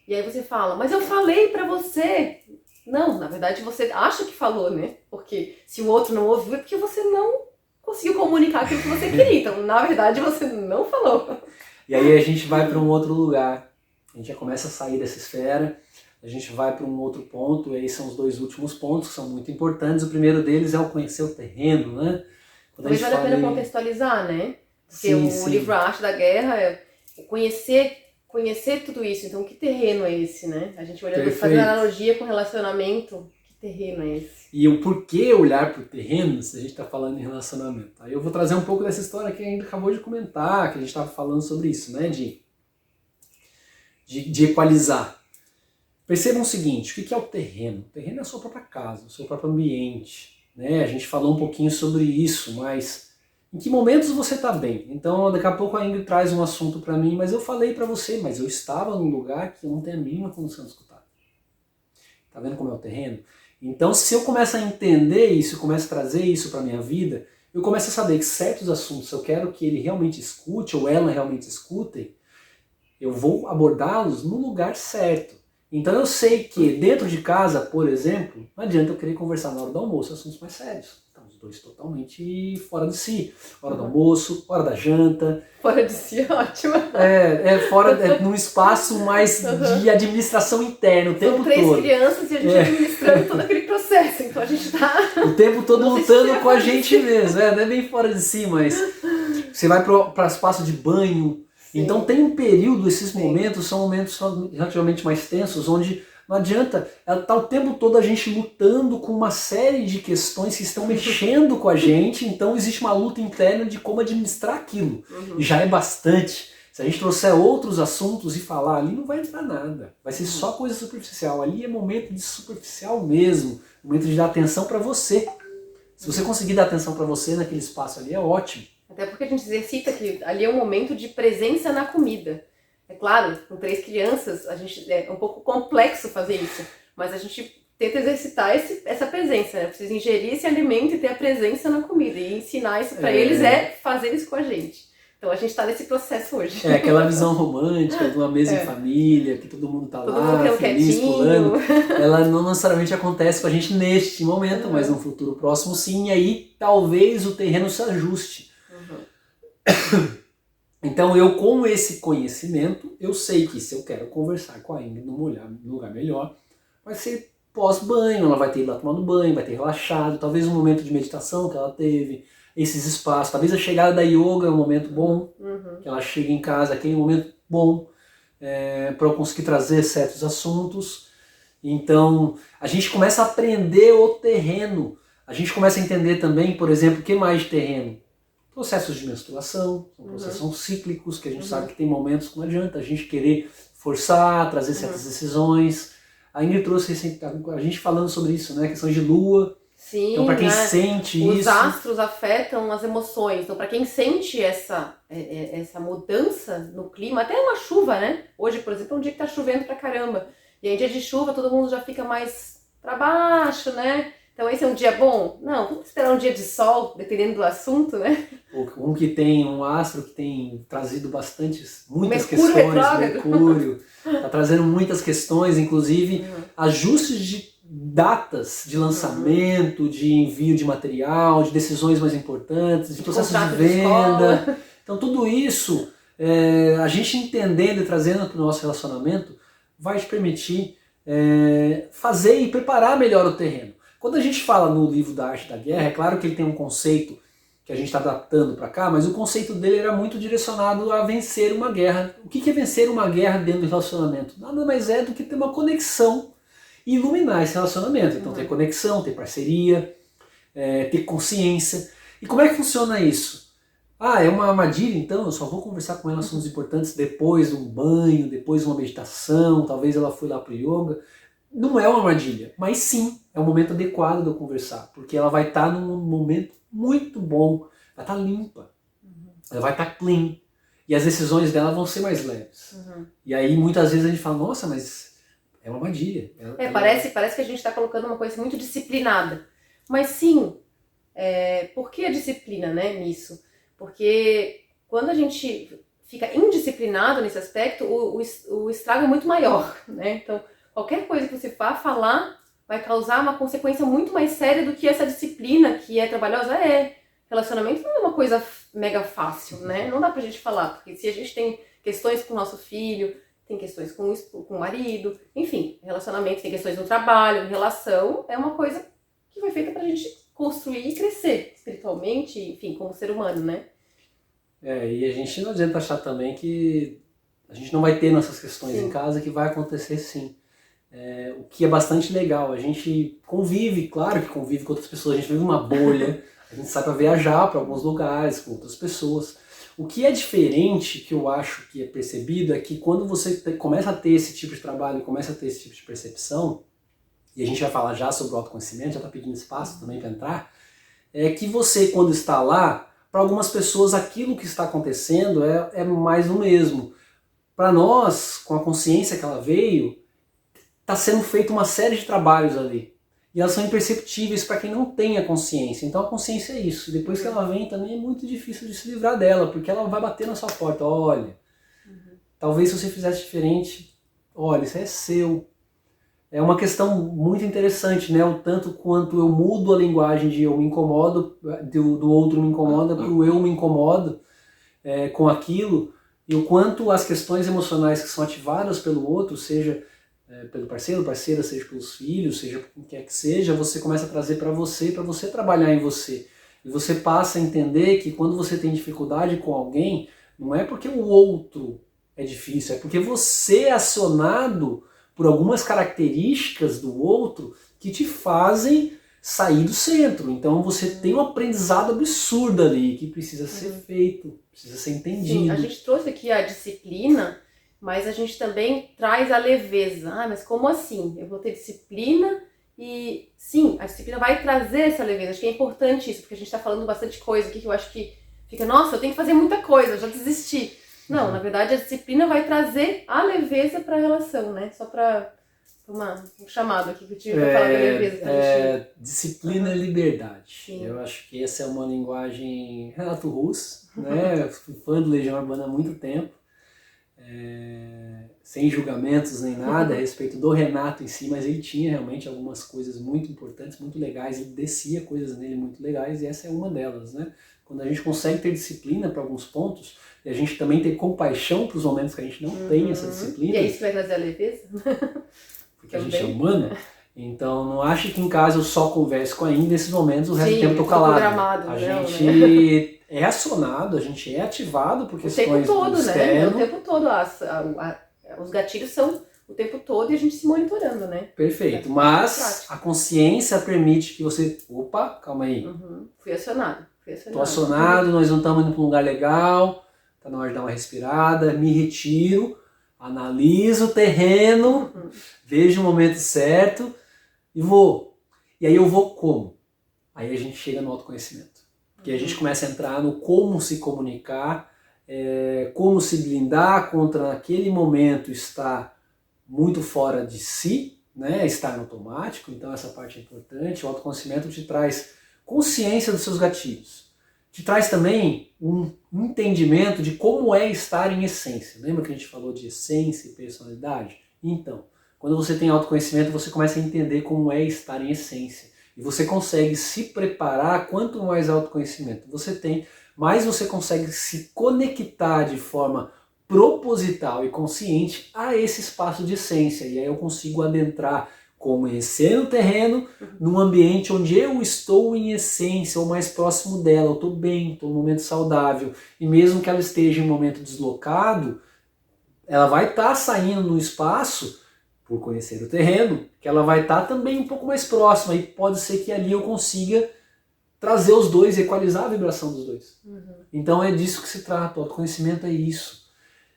E aí você fala, mas eu falei pra você. Não, na verdade você acha que falou, né? Porque se o outro não ouviu é porque você não conseguiu comunicar aquilo que você queria. Então, na verdade, você não falou. E aí a gente vai para um outro lugar. A gente já começa a sair dessa esfera. A gente vai para um outro ponto. E aí são os dois últimos pontos que são muito importantes. O primeiro deles é o conhecer o terreno, né? Talvez vale a pena contextualizar, né? Porque o livro A Arte da Guerra é conhecer tudo isso. Então, que terreno é esse, né? A gente olhando, fazendo analogia com relacionamento, que terreno é esse? E o porquê olhar para o terreno se a gente está falando em relacionamento? Aí eu vou trazer um pouco dessa história que a gente acabou de comentar, que a gente estava falando sobre isso, né? De equalizar. Percebam o seguinte, o que é o terreno? O terreno é a sua própria casa, o seu próprio ambiente. Né? A gente falou um pouquinho sobre isso, mas em que momentos você está bem? Então daqui a pouco a Ingrid traz um assunto para mim, mas eu falei para você, mas eu estava num lugar que eu não tenho a mínima condição de escutar. Tá vendo como é o terreno? Então se eu começo a entender isso, começo a trazer isso para minha vida, eu começo a saber que certos assuntos eu quero que ele realmente escute ou ela realmente escutem, eu vou abordá-los no lugar certo. Então eu sei que dentro de casa, por exemplo, não adianta eu querer conversar na hora do almoço assuntos mais sérios. Então os dois totalmente fora de si. Hora do almoço, hora da janta. Fora de si, ótimo. Num espaço mais de administração interna o tempo todo. São 3 crianças e a gente administrando todo aquele processo. Então a gente tá... O tempo todo lutando com a gente mesmo. Não é bem fora de si, mas você vai para espaço de banho. Sim. Então tem um período, esses momentos são momentos relativamente mais tensos, onde não adianta, tá o tempo todo a gente lutando com uma série de questões que estão mexendo com a gente, então existe uma luta interna de como administrar aquilo. E já é bastante. Se a gente trouxer outros assuntos e falar ali, não vai entrar nada. Vai ser só coisa superficial. Ali é momento de superficial mesmo, momento de dar atenção para você. Se você conseguir dar atenção para você naquele espaço ali, é ótimo. Até porque a gente exercita que ali é um momento de presença na comida. É claro, com 3 crianças, é um pouco complexo fazer isso, mas a gente tenta exercitar essa presença, né? Precisa ingerir esse alimento e ter a presença na comida. E ensinar isso pra eles é fazer isso com a gente. Então a gente tá nesse processo hoje. Aquela visão romântica de uma mesa em família, que todo mundo tá todo lá, mundo feliz, quietinho. pulando. Ela não necessariamente acontece com a gente neste momento, mas no futuro próximo sim, e aí talvez o terreno se ajuste. Então eu, com esse conhecimento, eu sei que se eu quero conversar com a Ingrid num lugar melhor, vai ser pós-banho, ela vai ter ido lá tomando banho, vai ter relaxado, talvez um momento de meditação que ela teve, esses espaços, talvez a chegada da yoga é um momento bom, que ela chegue em casa, aquele momento bom, para eu conseguir trazer certos assuntos. Então a gente começa a aprender o terreno, a gente começa a entender também, por exemplo, o que mais de terreno? Processos de menstruação, são processos cíclicos, que a gente sabe que tem momentos que não adianta a gente querer forçar, trazer certas decisões. A Ingrid trouxe a gente falando sobre isso, né? Questões de lua. Sim, então, para quem sente os isso... Os astros afetam as emoções. Então, para quem sente essa mudança no clima, até uma chuva, né? Hoje, por exemplo, é um dia que tá chovendo pra caramba. E aí, dia de chuva, todo mundo já fica mais pra baixo, né? Então esse é um dia bom? Não, vamos esperar um dia de sol, dependendo do assunto, né? Um que tem um astro que tem trazido muitas Mercúrio questões, retrógrado. Mercúrio, está trazendo muitas questões, inclusive ajustes de datas de lançamento, de envio de material, de decisões mais importantes, de processos de venda. Então tudo isso, a gente entendendo e trazendo para o nosso relacionamento, vai te permitir fazer e preparar melhor o terreno. Quando a gente fala no livro da Arte da Guerra, é claro que ele tem um conceito que a gente está adaptando para cá, mas o conceito dele era muito direcionado a vencer uma guerra. O que é vencer uma guerra dentro do relacionamento? Nada mais é do que ter uma conexão e iluminar esse relacionamento. Então ter conexão, ter parceria, ter consciência. E como é que funciona isso? É uma armadilha, então eu só vou conversar com ela assuntos importantes depois de um banho, depois de uma meditação, talvez ela foi lá para o yoga. Não é uma armadilha, mas sim, é o momento adequado de eu conversar, porque ela vai estar num momento muito bom, vai estar limpa, ela vai estar clean, e as decisões dela vão ser mais leves. E aí muitas vezes a gente fala, nossa, mas é uma armadilha. Parece que a gente está colocando uma coisa muito disciplinada, mas sim, por que a disciplina, né, nisso? Porque quando a gente fica indisciplinado nesse aspecto, o estrago é muito maior, né? Então, qualquer coisa que você vá falar vai causar uma consequência muito mais séria do que essa disciplina que é trabalhosa. Relacionamento não é uma coisa mega fácil, né? Não dá pra gente falar, porque se a gente tem questões com o nosso filho, tem questões com o marido, enfim, relacionamento, tem questões no trabalho, relação, é uma coisa que foi feita pra gente construir e crescer espiritualmente, enfim, como ser humano, né? E a gente não adianta achar também que a gente não vai ter nossas questões em casa, que vai acontecer sim. O que é bastante legal, a gente convive, claro que convive com outras pessoas, a gente vive uma bolha, a gente sai para viajar para alguns lugares com outras pessoas. O que é diferente, que eu acho que é percebido, é que quando você começa a ter esse tipo de trabalho, começa a ter esse tipo de percepção, e a gente vai falar já sobre o autoconhecimento, já está pedindo espaço também para entrar, é que você, quando está lá, para algumas pessoas aquilo que está acontecendo é mais o mesmo. Para nós, com a consciência que ela veio, está sendo feita uma série de trabalhos ali. E elas são imperceptíveis para quem não tem a consciência. Então a consciência é isso. E depois que ela vem também é muito difícil de se livrar dela, porque ela vai bater na sua porta. Olha, talvez se você fizesse diferente, olha, isso é seu. É uma questão muito interessante, né? O tanto quanto eu mudo a linguagem de eu me incomodo, do outro me incomoda, para o eu me incomodo com aquilo, e o quanto as questões emocionais que são ativadas pelo outro, seja pelo parceiro, parceira, seja pelos filhos, seja por quem quer que seja, você começa a trazer para você trabalhar em você. E você passa a entender que quando você tem dificuldade com alguém, não é porque o outro é difícil, é porque você é acionado por algumas características do outro que te fazem sair do centro. Então você tem um aprendizado absurdo ali que precisa ser feito, precisa ser entendido. Sim, a gente trouxe aqui a disciplina, mas a gente também traz a leveza. Mas como assim? Eu vou ter disciplina e sim, a disciplina vai trazer essa leveza. Acho que é importante isso, porque a gente está falando bastante coisa aqui que eu acho que fica, nossa, eu tenho que fazer muita coisa, eu já desisti. Não, na verdade a disciplina vai trazer a leveza para a relação, né? Só para um chamado aqui que eu tive para falar da leveza pra gente. Disciplina e liberdade. Sim. Eu acho que essa é uma linguagem Renato Russo, né? Eu fui fã do Legião Urbana há muito tempo. Sem julgamentos nem nada a respeito do Renato em si, mas ele tinha realmente algumas coisas muito importantes, muito legais, ele descia coisas nele muito legais, e essa é uma delas, né? Quando a gente consegue ter disciplina para alguns pontos, e a gente também ter compaixão para os momentos que a gente não tem essa disciplina. E é isso que vai trazer a leveza? Porque a gente é humano. Então não ache que em casa eu só converso com a Índia, nesses momentos o resto do tempo eu tô calado. A gente é acionado, a gente é ativado por questões o tempo todo, externo. Né? O tempo todo. Os gatilhos são o tempo todo e a gente se monitorando, né? Perfeito, mas a consciência permite que você... Opa, calma aí. Fui acionado. Tô acionado, nós não estamos indo para um lugar legal, tá na hora de dar uma respirada, me retiro, analiso o terreno, vejo o momento certo e vou. E aí eu vou como? Aí a gente chega no autoconhecimento. Porque a gente começa a entrar no como se comunicar, como se blindar contra aquele momento estar muito fora de si, né? Estar no automático, então essa parte é importante. O autoconhecimento te traz consciência dos seus gatilhos. Te traz também um entendimento de como é estar em essência. Lembra que a gente falou de essência e personalidade? Então, quando você tem autoconhecimento, você começa a entender como é estar em essência. E você consegue se preparar, quanto mais autoconhecimento você tem, mais você consegue se conectar de forma proposital e consciente a esse espaço de essência. E aí eu consigo adentrar, conhecendo o terreno, num ambiente onde eu estou em essência, ou mais próximo dela, eu estou bem, estou num momento saudável. E mesmo que ela esteja em um momento deslocado, ela vai estar saindo no espaço, por conhecer o terreno, que ela vai estar também um pouco mais próxima. E pode ser que ali eu consiga trazer os dois, equalizar a vibração dos dois. Então é disso que se trata, o autoconhecimento é isso.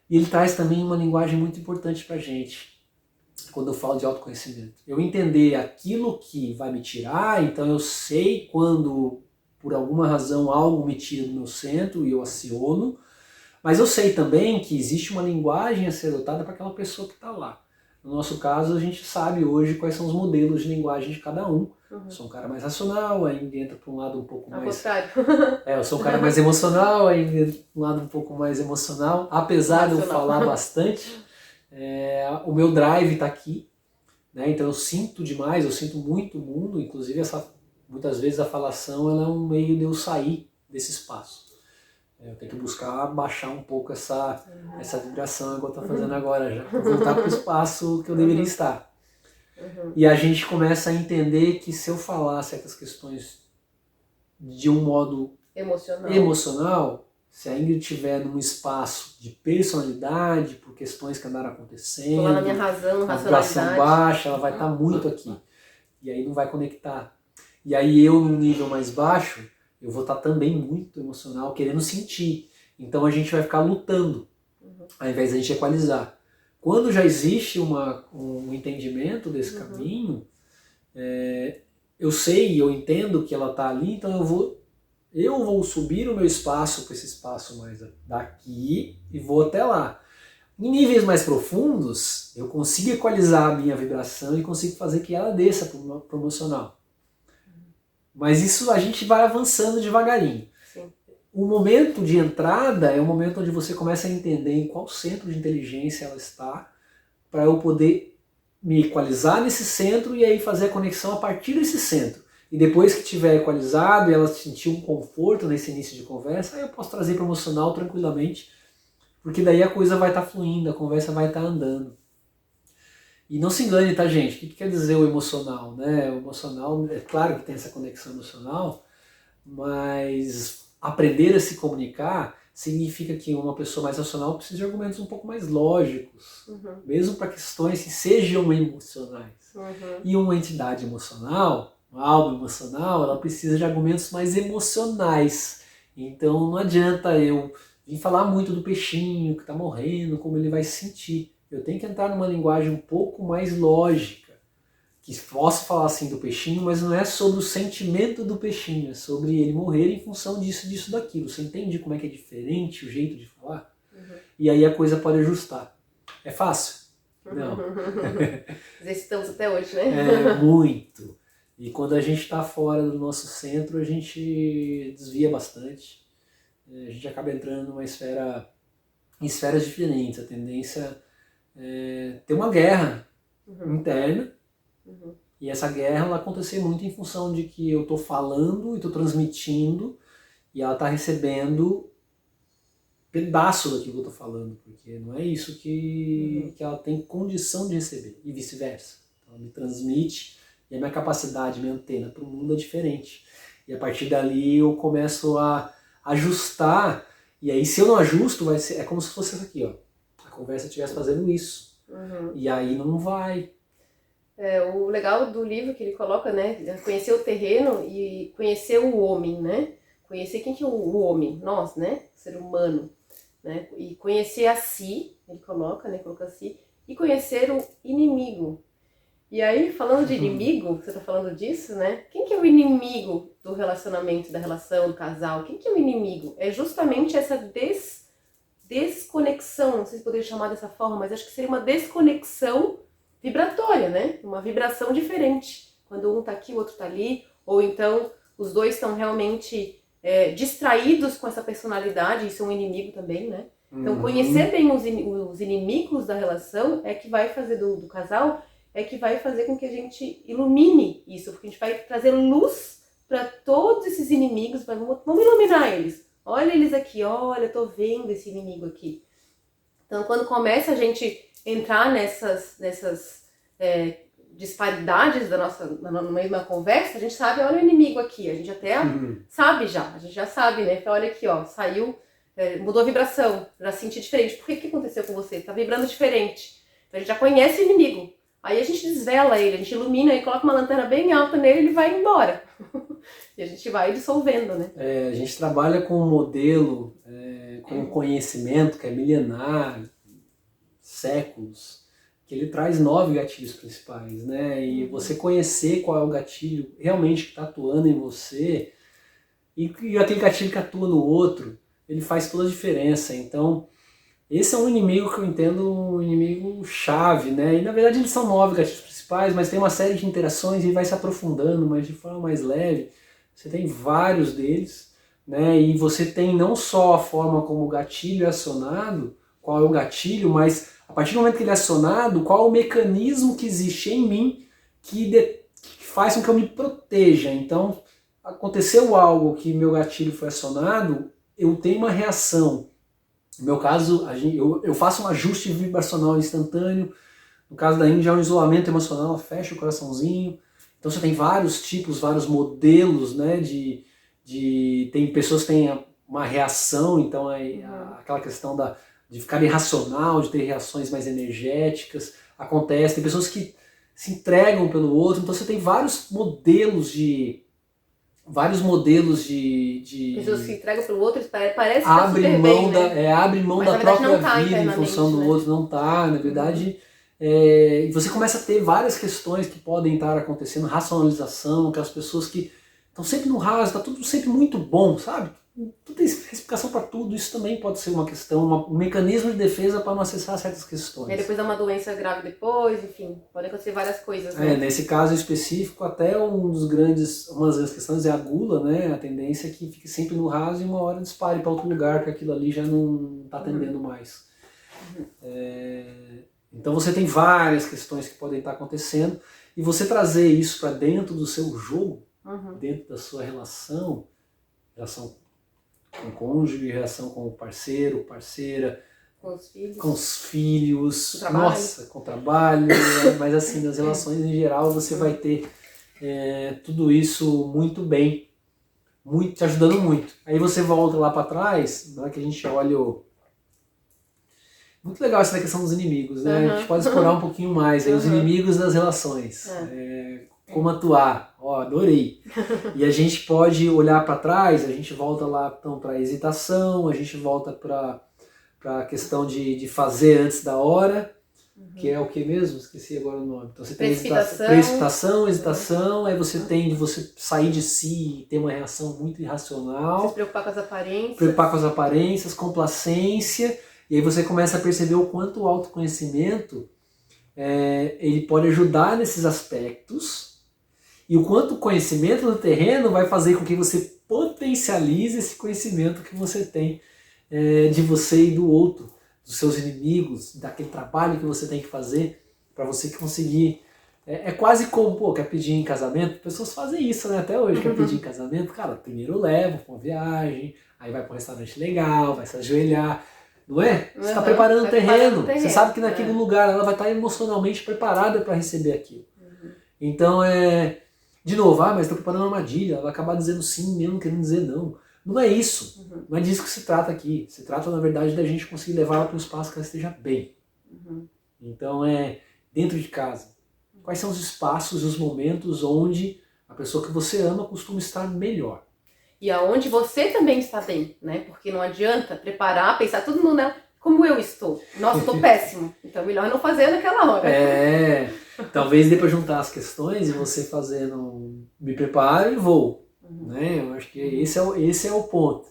E ele traz também uma linguagem muito importante pra gente, quando eu falo de autoconhecimento. Eu entender aquilo que vai me tirar, então eu sei quando, por alguma razão, algo me tira do meu centro e eu aciono, mas eu sei também que existe uma linguagem a ser adotada para aquela pessoa que está lá. No nosso caso, a gente sabe hoje quais são os modelos de linguagem de cada um. Eu sou um cara mais racional, ainda entra para um lado um pouco mais... eu sou um cara mais emocional, ainda entra para um lado um pouco mais emocional. Apesar de eu falar bastante, o meu drive está aqui, né? Então eu sinto demais, eu sinto muito o mundo, inclusive muitas vezes a falação ela é um meio de eu sair desse espaço. Eu tenho que buscar baixar um pouco essa vibração que eu estou fazendo agora, já para voltar para o espaço que eu deveria estar. E a gente começa a entender que se eu falar certas questões de um modo emocional, se a Ingrid estiver num espaço de personalidade, por questões que andaram acontecendo, lá na minha razão, a vibração baixa, ela vai estar muito aqui. E aí não vai conectar. E aí eu, num nível mais baixo, eu vou estar também muito emocional, querendo sentir. Então a gente vai ficar lutando, ao invés de a gente equalizar. Quando já existe um entendimento desse caminho, eu sei, eu entendo que ela está ali, então eu vou subir o meu espaço para esse espaço mais daqui e vou até lá. Em níveis mais profundos, eu consigo equalizar a minha vibração e consigo fazer que ela desça para o emocional. Mas isso a gente vai avançando devagarinho. Sim. O momento de entrada é o momento onde você começa a entender em qual centro de inteligência ela está, para eu poder me equalizar nesse centro e aí fazer a conexão a partir desse centro. E depois que tiver equalizado e ela sentir um conforto nesse início de conversa, aí eu posso trazer para o emocional tranquilamente, porque daí a coisa vai estar fluindo, a conversa vai estar andando. E não se engane, tá, gente? O que quer dizer o emocional, né? O emocional, é claro que tem essa conexão emocional, mas aprender a se comunicar significa que uma pessoa mais racional precisa de argumentos um pouco mais lógicos, mesmo para questões que sejam emocionais. E uma entidade emocional, uma alma emocional, ela precisa de argumentos mais emocionais. Então não adianta eu vir falar muito do peixinho que está morrendo, como ele vai se sentir. Eu tenho que entrar numa linguagem um pouco mais lógica, que posso falar assim do peixinho, mas não é sobre o sentimento do peixinho, é sobre ele morrer em função disso, disso, daquilo. Você entende como é que é diferente o jeito de falar? E aí a coisa pode ajustar. É fácil? Não. Exercitamos até hoje, né? Muito. E quando a gente está fora do nosso centro, a gente desvia bastante. A gente acaba entrando numa esfera, em esferas diferentes. A tendência é ter uma guerra interna. E essa guerra ela acontecer muito em função de que eu estou falando e estou transmitindo e ela está recebendo pedaço daquilo que eu estou falando, porque não é isso que ela tem condição de receber, e vice-versa. Ela me transmite e a minha capacidade, minha antena para o mundo é diferente. E a partir dali eu começo a ajustar, e aí se eu não ajusto, é como se fosse isso aqui, ó. A conversa estivesse fazendo isso. E aí não vai. O legal do livro que ele coloca, né, é conhecer o terreno e conhecer o homem, né? Conhecer quem que é o homem, nós, né? O ser humano, né? E conhecer a si, ele coloca, né? Coloca a si, e conhecer o inimigo. E aí, falando de inimigo, você tá falando disso, né? Quem que é o inimigo do relacionamento, da relação, do casal? Quem que é o inimigo? É justamente essa desconexão, não sei se poderia chamar dessa forma, mas acho que seria uma desconexão vibratória, né? Uma vibração diferente. Quando um tá aqui, o outro tá ali, ou então os dois estão realmente distraídos com essa personalidade, isso é um inimigo também, né? Então conhecer bem os inimigos da relação é que vai fazer do casal, é que vai fazer com que a gente ilumine isso, porque a gente vai trazer luz para todos esses inimigos, vamos iluminar eles. Olha eles aqui, olha, eu tô vendo esse inimigo aqui. Então quando começa a gente entrar nessas disparidades na mesma conversa, a gente sabe, olha o inimigo aqui, a gente até sabe já, a gente já sabe, né? Olha aqui, ó, saiu, mudou a vibração, já senti diferente. Por que aconteceu com você? Tá vibrando diferente. Então a gente já conhece o inimigo. Aí a gente desvela ele, a gente ilumina e coloca uma lanterna bem alta nele e ele vai embora. E a gente vai dissolvendo, né? A gente trabalha com um modelo, com um conhecimento que é milenar, séculos, que ele traz 9 gatilhos principais, né? E você conhecer qual é o gatilho realmente que está atuando em você e aquele gatilho que atua no outro, ele faz toda a diferença. Então, esse é um inimigo que eu entendo um inimigo chave, né? E na verdade eles são 9 gatilhos principais, mas tem uma série de interações e vai se aprofundando, mas de forma mais leve. Você tem vários deles, né? E você tem não só a forma como o gatilho é acionado, qual é o gatilho, mas a partir do momento que ele é acionado, qual é o mecanismo que existe em mim que faz com que eu me proteja. Então, aconteceu algo que meu gatilho foi acionado, eu tenho uma reação. No meu caso, eu faço um ajuste vibracional instantâneo. No caso da Índia, é um isolamento emocional, fecha o coraçãozinho. Então você tem vários tipos, vários modelos, né? Tem pessoas que têm uma reação, então aquela questão de ficar irracional, de ter reações mais energéticas, acontece. Tem pessoas que se entregam pelo outro, então você tem vários modelos de pessoas que se entregam pelo outro, parece que abre tá super mão bem, né? abre mão Mas, da na verdade, própria não tá vida em função do né? outro, não tá, na verdade. E você começa a ter várias questões que podem estar acontecendo, racionalização, aquelas pessoas que estão sempre no raso, tá tudo sempre muito bom, sabe? Tudo tem explicação para tudo, isso também pode ser uma questão, um mecanismo de defesa para não acessar certas questões. E aí depois dá uma doença grave depois, enfim, podem acontecer várias coisas, né? Nesse caso específico, até uma das questões é a gula, né? A tendência é que fique sempre no raso e uma hora dispare para outro lugar, que aquilo ali já não está atendendo mais. Então você tem várias questões que podem estar acontecendo, e você trazer isso para dentro do seu jogo, dentro da sua relação com o cônjuge, relação com o parceiro, parceira, com os filhos, com o trabalho, mas assim, nas relações em geral você vai ter tudo isso muito bem, te ajudando muito. Aí você volta lá para trás, na hora que a gente olha muito legal essa questão dos inimigos, né? A gente pode explorar um pouquinho mais aí, os inimigos das relações. Como atuar, adorei. E a gente pode olhar para trás, a gente volta lá então para a hesitação, a gente volta para a questão de fazer antes da hora, que é o que mesmo? Esqueci agora o nome. Então você tem precipitação, hesitação, aí você tem de você sair de si e ter uma reação muito irracional. Se preocupar com as aparências. Complacência, e aí você começa a perceber o quanto o autoconhecimento ele pode ajudar nesses aspectos, e o quanto o conhecimento do terreno vai fazer com que você potencialize esse conhecimento que você tem de você e do outro, dos seus inimigos, daquele trabalho que você tem que fazer para você conseguir. É quase como, pô, quer pedir em casamento? Pessoas fazem isso, né? Até hoje, quer pedir em casamento? Cara, primeiro leva pra uma viagem, aí vai pra um restaurante legal, vai se ajoelhar, não é? Você está preparando o terreno, você sabe que naquele lugar ela vai estar emocionalmente preparada para receber aquilo. Então, de novo, mas estou preparando uma armadilha, ela vai acabar dizendo sim mesmo, querendo dizer não. Não é isso, não é disso que se trata aqui. Se trata, na verdade, da gente conseguir levar ela para um espaço que ela esteja bem. Então, dentro de casa. Quais são os espaços e os momentos onde a pessoa que você ama costuma estar melhor? E aonde você também está bem, né? Porque não adianta preparar, pensar tudo no nela, como eu estou. Nossa, eu estou péssimo. Então, melhor não fazer naquela hora. Talvez depois juntar as questões e você fazendo me preparo e vou. Né? Eu acho que esse é o ponto.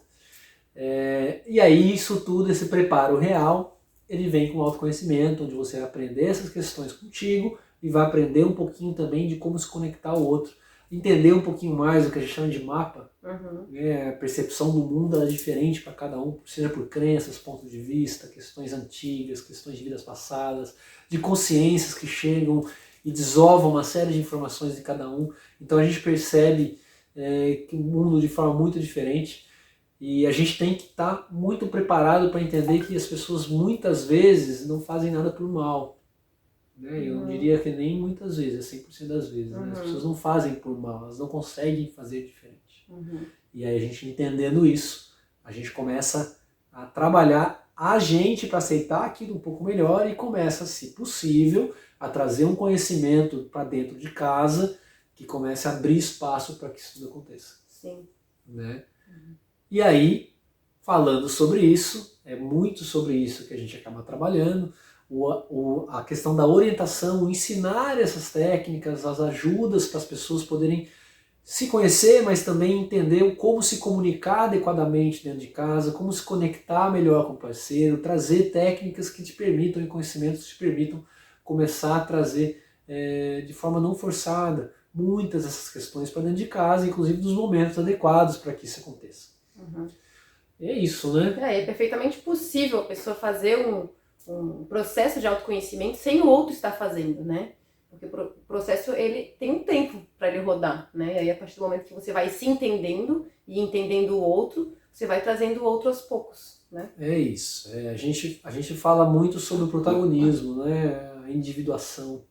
E aí isso tudo, esse preparo real, ele vem com autoconhecimento, onde você vai aprender essas questões contigo e vai aprender um pouquinho também de como se conectar ao outro. Entender um pouquinho mais o que a gente chama de mapa. A percepção do mundo é diferente para cada um, seja por crenças, pontos de vista, questões antigas, questões de vidas passadas, de consciências que chegam e desovam uma série de informações de cada um. Então a gente percebe que o mundo de forma muito diferente e a gente tem que estar muito preparado para entender que as pessoas muitas vezes não fazem nada por mal. Eu não diria que nem muitas vezes, é 100% das vezes. As pessoas não fazem por mal, elas não conseguem fazer diferente. E aí a gente entendendo isso, a gente começa a trabalhar a gente para aceitar aquilo um pouco melhor e começa, se possível, a trazer um conhecimento para dentro de casa que comece a abrir espaço para que isso tudo aconteça. Sim. Né? E aí, falando sobre isso, é muito sobre isso que a gente acaba trabalhando, a questão da orientação, ensinar essas técnicas, as ajudas para as pessoas poderem se conhecer, mas também entender como se comunicar adequadamente dentro de casa, como se conectar melhor com o parceiro, trazer técnicas que te permitam e conhecimentos que te permitam começar a trazer de forma não forçada muitas dessas questões para dentro de casa, inclusive dos momentos adequados para que isso aconteça. É isso, né? É perfeitamente possível a pessoa fazer um processo de autoconhecimento sem o outro estar fazendo, né? Porque o processo ele tem um tempo para ele rodar, né? E aí a partir do momento que você vai se entendendo e entendendo o outro, você vai trazendo o outro aos poucos, né? É isso. A gente fala muito sobre o protagonismo, né? A individuação.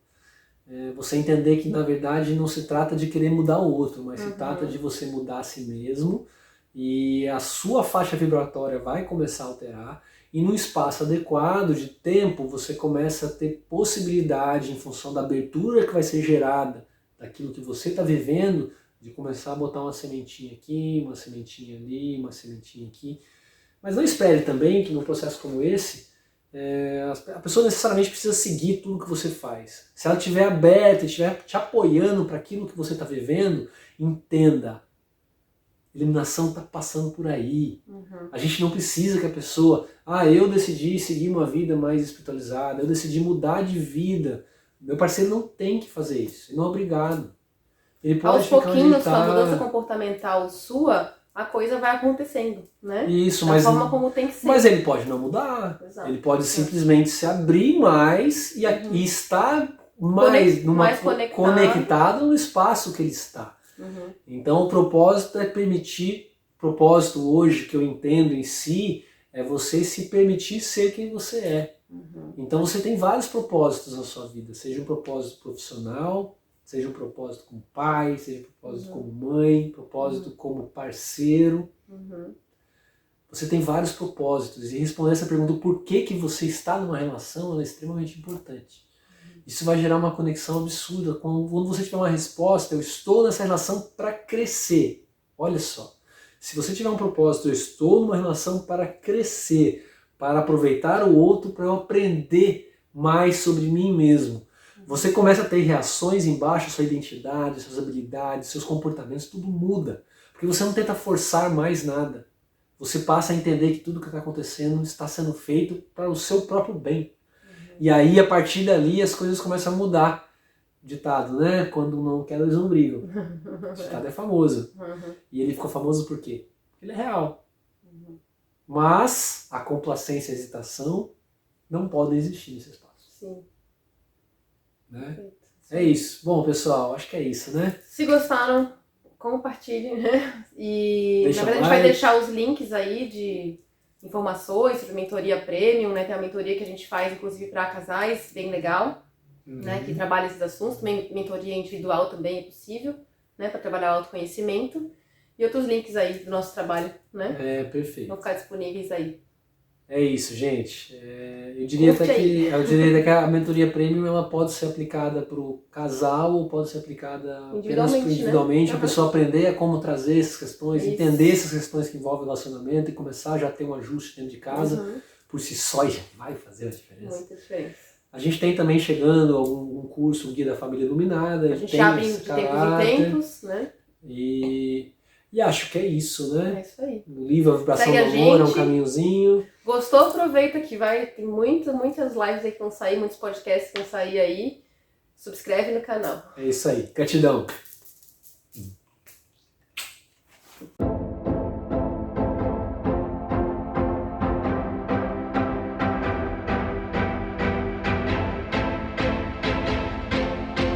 Você entender que na verdade não se trata de querer mudar o outro, mas se trata de você mudar a si mesmo e a sua faixa vibratória vai começar a alterar. E num espaço adequado de tempo, você começa a ter possibilidade, em função da abertura que vai ser gerada, daquilo que você está vivendo, de começar a botar uma sementinha aqui, uma sementinha ali, uma sementinha aqui. Mas não espere também que num processo como esse, a pessoa necessariamente precisa seguir tudo que você faz. Se ela estiver aberta, estiver te apoiando para aquilo que você está vivendo, entenda. Eliminação está passando por aí. A gente não precisa que a pessoa... eu decidi seguir uma vida mais espiritualizada, eu decidi mudar de vida. Meu parceiro não tem que fazer isso, ele não é obrigado. Ele pode aos pouquinhos, com a mudança comportamental sua, a coisa vai acontecendo, né? Isso, da forma como tem que ser. Mas ele pode não mudar. Exato. Ele pode simplesmente se abrir mais e estar mais conectado no espaço que ele está. Então o propósito é permitir, propósito hoje que eu entendo em si, é você se permitir ser quem você é. Então você tem vários propósitos na sua vida, seja um propósito profissional, seja um propósito como pai, seja um propósito como mãe, propósito como parceiro. Você tem vários propósitos e responder essa pergunta, por que você está numa relação, é extremamente importante. Isso vai gerar uma conexão absurda. Quando você tiver uma resposta, eu estou nessa relação para crescer. Olha só, se você tiver um propósito, eu estou numa relação para crescer, para aproveitar o outro, para eu aprender mais sobre mim mesmo. Você começa a ter reações embaixo, sua identidade, suas habilidades, seus comportamentos, tudo muda. Porque você não tenta forçar mais nada. Você passa a entender que tudo que está acontecendo está sendo feito para o seu próprio bem. E aí, a partir dali, as coisas começam a mudar. Ditado, né? Quando um não quer, dois não brigam. O ditado é famoso. E ele ficou famoso por quê? Porque ele é real. Mas a complacência e a hesitação não podem existir nesse espaço. Sim. Né? É isso. Bom, pessoal, acho que é isso, né? Se gostaram, compartilhem, né? E Deixa na verdade a gente vai deixar os links aí de informações sobre mentoria premium, né? Tem uma mentoria que a gente faz, inclusive, para casais, bem legal, né? Que trabalha esses assuntos. Também mentoria individual também é possível, né? Para trabalhar autoconhecimento. E outros links aí do nosso trabalho, né? É, perfeito. Vão ficar disponíveis aí. É isso, gente. Eu diria até que a mentoria premium ela pode ser aplicada para o casal ou pode ser aplicada apenas individualmente, né? a pessoa aprender a como trazer essas questões, entender essas questões que envolvem o relacionamento e começar já a ter um ajuste dentro de casa, por si só já vai fazer a diferença. Muita diferença. A gente tem também chegando um curso, um Guia da Família Iluminada. A gente abre de tempos em tempos, né? E acho que é isso, né? É isso aí. O livro A Vibração do Amor é um caminhozinho. Gostou? Aproveita que tem muitas lives aí que vão sair, muitos podcasts que vão sair aí. Subscreve no canal. É isso aí. Gratidão.